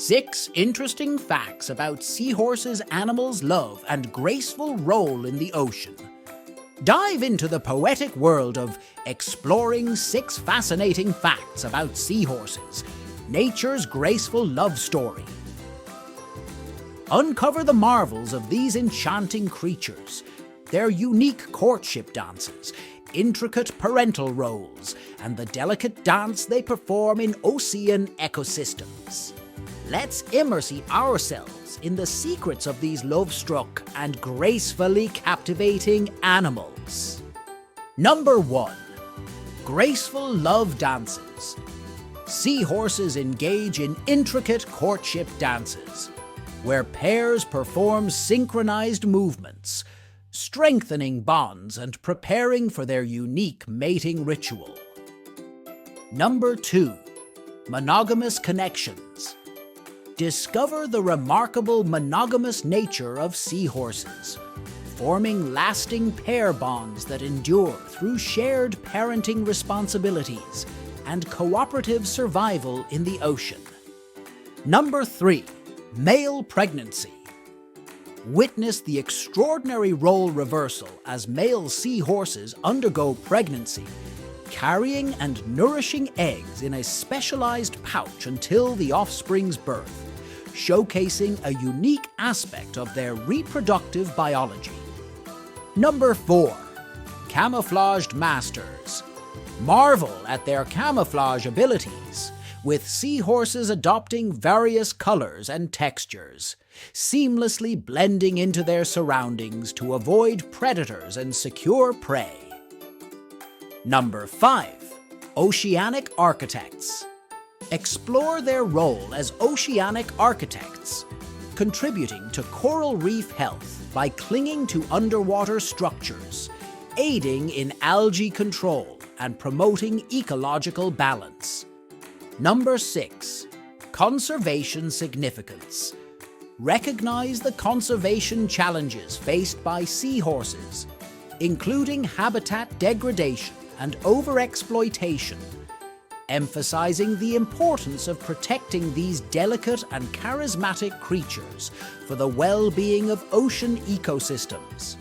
6 interesting facts about seahorses' animals' love and graceful role in the ocean. Dive into the poetic world of exploring 6 fascinating facts about seahorses, nature's graceful love story. Uncover the marvels of these enchanting creatures, their unique courtship dances, intricate parental roles, and the delicate dance they perform in ocean ecosystems. Let's immerse ourselves in the secrets of these love-struck and gracefully captivating animals. Number 1. Graceful Love Dances. Seahorses engage in intricate courtship dances, where pairs perform synchronized movements, strengthening bonds and preparing for their unique mating ritual. Number 2. Monogamous Connections. Discover the remarkable monogamous nature of seahorses, forming lasting pair bonds that endure through shared parenting responsibilities and cooperative survival in the ocean. Number 3. Male pregnancy. Witness the extraordinary role reversal as male seahorses undergo pregnancy, carrying and nourishing eggs in a specialized pouch until the offspring's birth, showcasing a unique aspect of their reproductive biology. Number 4. Camouflaged masters. Marvel at their camouflage abilities, with seahorses adopting various colors and textures, seamlessly blending into their surroundings to avoid predators and secure prey. Number 5. Oceanic architects. Explore their role as oceanic architects, contributing to coral reef health by clinging to underwater structures, aiding in algae control and promoting ecological balance. Number 6. Conservation significance. Recognize the conservation challenges faced by seahorses, including habitat degradation and overexploitation, emphasizing the importance of protecting these delicate and charismatic creatures for the well-being of ocean ecosystems.